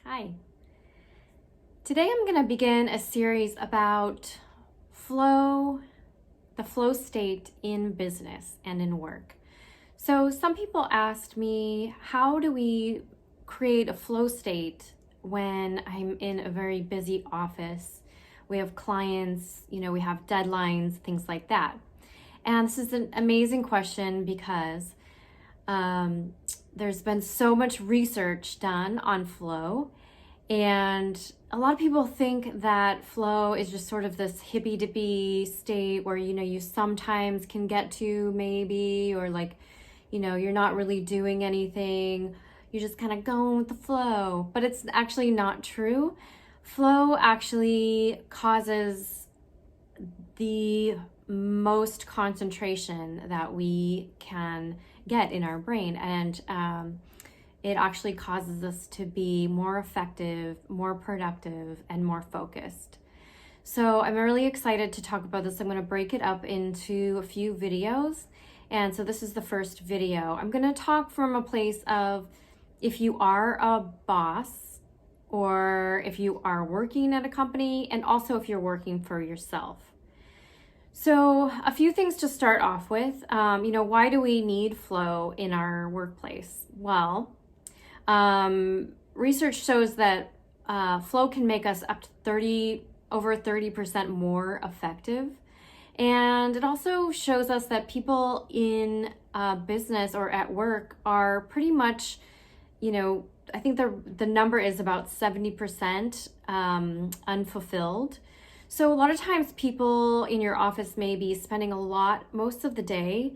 Hi. Today I'm going to begin a series about flow, the flow state in business and in work. So some people asked me, how do we create a flow state when I'm in a very busy office? We have clients, we have deadlines, things like that. And this is an amazing question because there's been so much research done on flow. And a lot of people think that flow is just sort of this hippy dippy state where, you sometimes can get to maybe, or you're not really doing anything. You're just kind of going with the flow. But it's actually not true. Flow actually causes the most concentration that we can get in our brain. And it actually causes us to be more effective, more productive, and more focused. So I'm really excited to talk about this. I'm going to break it up into a few videos. And so this is the first video. I'm going to talk from a place of if you are a boss or if you are working at a company, and also if you're working for yourself. So a few things to start off with. Why do we need flow in our workplace? Well, research shows that flow can make us up to over 30% more effective. And it also shows us that people in business or at work are pretty much, I think the number is about 70% unfulfilled. So a lot of times people in your office may be spending most of the day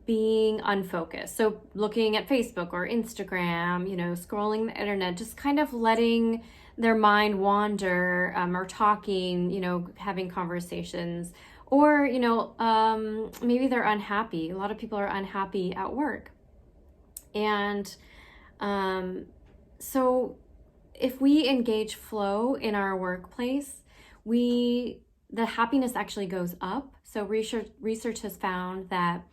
being unfocused. So looking at Facebook or Instagram, scrolling the internet, just kind of letting their mind wander, or talking, having conversations, or, maybe they're unhappy. A lot of people are unhappy at work. And so if we engage flow in our workplace, the happiness actually goes up. So research has found that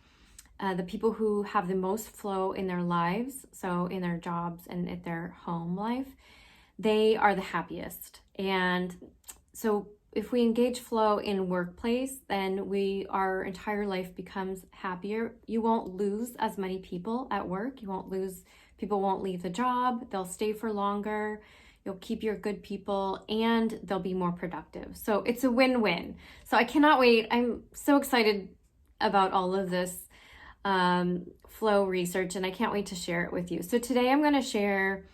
the people who have the most flow in their lives, so in their jobs and at their home life, they are the happiest. And so if we engage flow in workplace, then our entire life becomes happier. You won't lose as many people at work. People won't leave the job. They'll stay for longer. You'll keep your good people and they'll be more productive. So it's a win-win. So I cannot wait. I'm so excited about all of this flow research, and I can't wait to share it with you. So today I'm going to share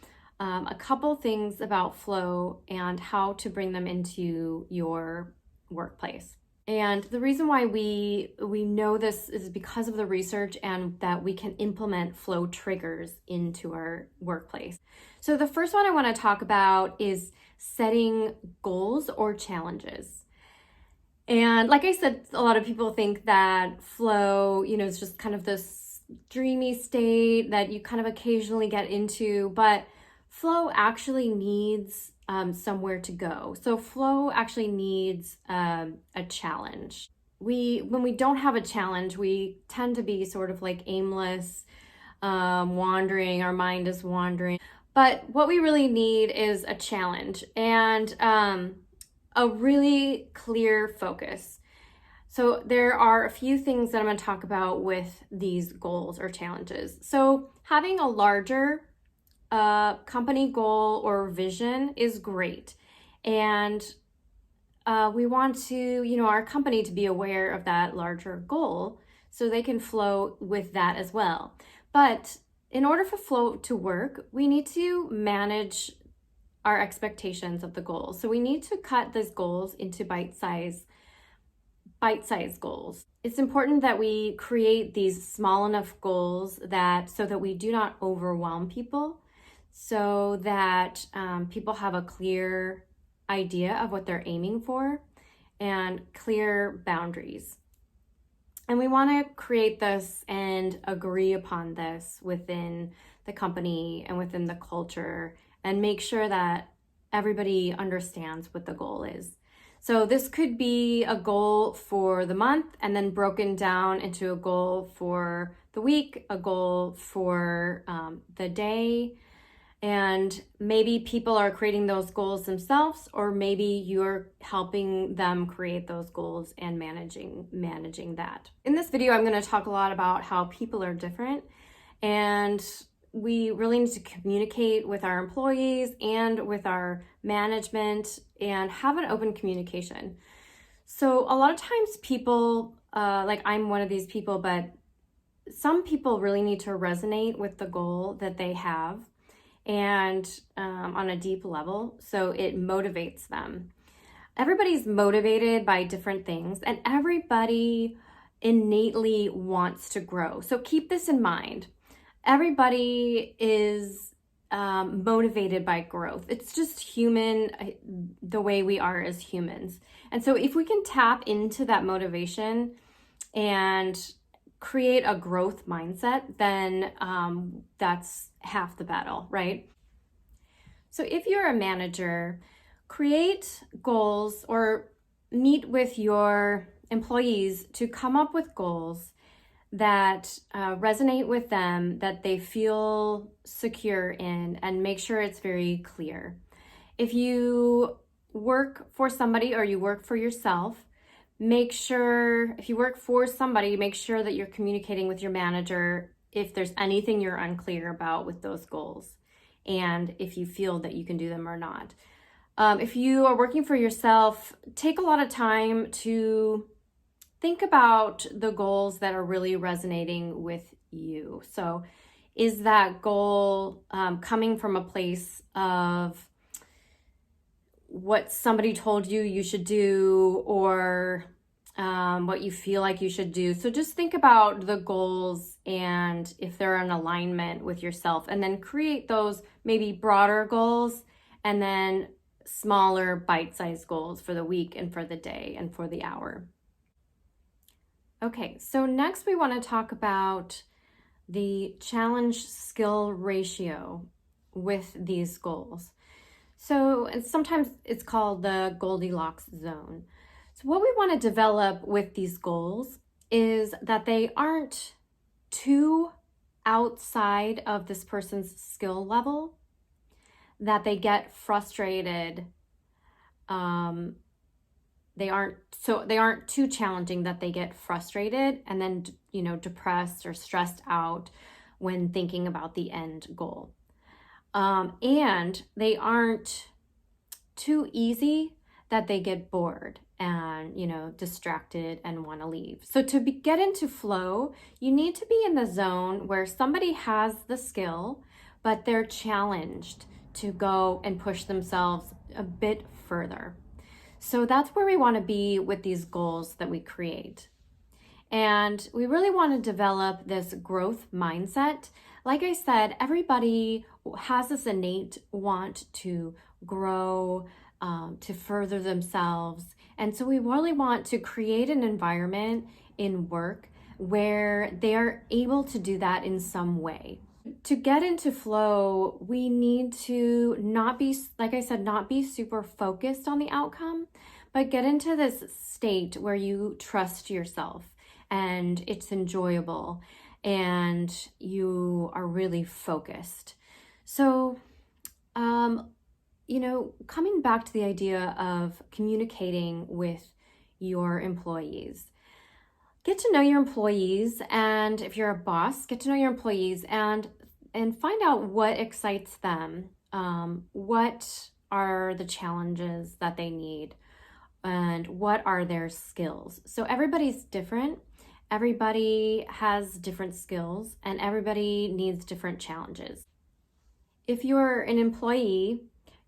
a couple things about flow and how to bring them into your workplace. And the reason why we know this is because of the research and that we can implement flow triggers into our workplace. So the first one I want to talk about is setting goals or challenges. And like I said, a lot of people think that flow, is just kind of this dreamy state that you kind of occasionally get into, but flow actually needs somewhere to go. So flow actually needs a challenge. When we don't have a challenge, we tend to be sort of like aimless, wandering, our mind is wandering. But what we really need is a challenge and a really clear focus. So there are a few things that I'm going to talk about with these goals or challenges. So having a larger company goal or vision is great. And we want to, our company to be aware of that larger goal so they can flow with that as well. But in order for flow to work, we need to manage our expectations of the goals. So we need to cut these goals into bite-sized goals. It's important that we create these small enough goals so that we do not overwhelm people, so that people have a clear idea of what they're aiming for and clear boundaries. And we want to create this and agree upon this within the company and within the culture and make sure that everybody understands what the goal is. So this could be a goal for the month and then broken down into a goal for the week, a goal for the day, And maybe people are creating those goals themselves, or maybe you're helping them create those goals and managing that. In this video, I'm going to talk a lot about how people are different, and we really need to communicate with our employees and with our management and have an open communication. So a lot of times people, like I'm one of these people, but some people really need to resonate with the goal that they have, and on a deep level, so it motivates them. Everybody's motivated by different things, and everybody innately wants to grow. So keep this in mind. Everybody is motivated by growth. It's just human, the way we are as humans. And so if we can tap into that motivation and create a growth mindset, then that's half the battle, right? So if you're a manager, create goals or meet with your employees to come up with goals that resonate with them, that they feel secure in, and make sure it's very clear. If you work for somebody or you work for yourself, make sure, if you work for somebody, make sure that you're communicating with your manager if there's anything you're unclear about with those goals, and if you feel that you can do them or not. If you are working for yourself, take a lot of time to think about the goals that are really resonating with you. So is that goal coming from a place of what somebody told you should do, or what you feel like you should do? So just think about the goals and if they're in alignment with yourself, and then create those maybe broader goals and then smaller bite-sized goals for the week and for the day and for the hour. Okay, so next we want to talk about the challenge skill ratio with these goals. So, and sometimes it's called the Goldilocks zone. So what we want to develop with these goals is that they aren't too outside of this person's skill level, that they get frustrated. They aren't too challenging that they get frustrated and then, depressed or stressed out when thinking about the end goal. And they aren't too easy that they get bored and, distracted and want to leave. So to get into flow, you need to be in the zone where somebody has the skill, but they're challenged to go and push themselves a bit further. So that's where we want to be with these goals that we create. And we really want to develop this growth mindset. Like I said, everybody has this innate want to grow, to further themselves. And so we really want to create an environment in work where they are able to do that in some way. To get into flow, we need to not be, like I said, not be super focused on the outcome, but get into this state where you trust yourself and it's enjoyable and you are really focused. So, coming back to the idea of communicating with your employees, get to know your employees, and if you're a boss, get to know your employees and find out what excites them, what are the challenges that they need, and what are their skills. So everybody's different. Everybody has different skills, and everybody needs different challenges. If you're an employee,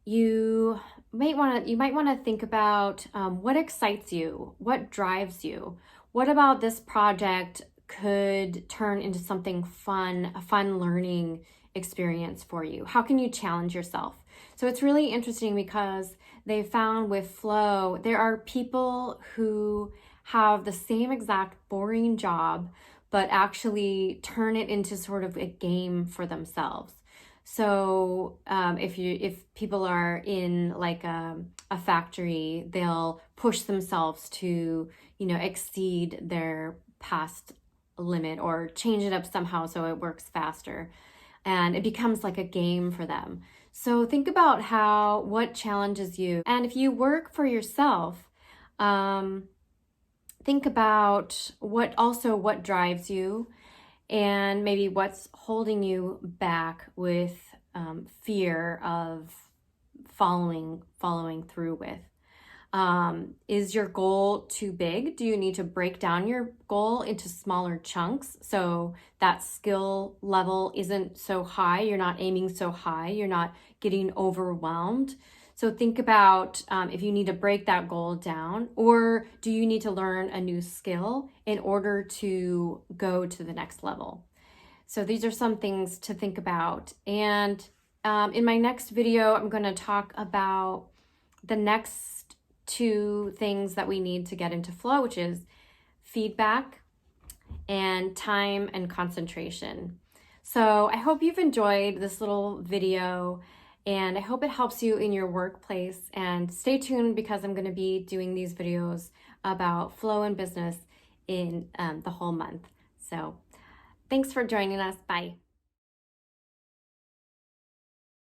you might want to think about what excites you, what drives you. What about this project could turn into something fun, a fun learning experience for you? How can you challenge yourself? So it's really interesting because they found with flow, there are people who have the same exact boring job, but actually turn it into sort of a game for themselves. So if people are in like a factory, they'll push themselves to, exceed their past limit or change it up somehow so it works faster. and it becomes like a game for them. So think about what challenges you. And if you work for yourself, think about what drives you, and maybe what's holding you back with fear of following through with. Is your goal too big? Do you need to break down your goal into smaller chunks so that skill level isn't so high? You're not aiming so high, you're not getting overwhelmed. So think about if you need to break that goal down, or do you need to learn a new skill in order to go to the next level? So these are some things to think about. And in my next video, I'm going to talk about the next two things that we need to get into flow, which is feedback and time and concentration. So I hope you've enjoyed this little video, and I hope it helps you in your workplace. And stay tuned, because I'm going to be doing these videos about flow in business in the whole month. So thanks for joining us. Bye.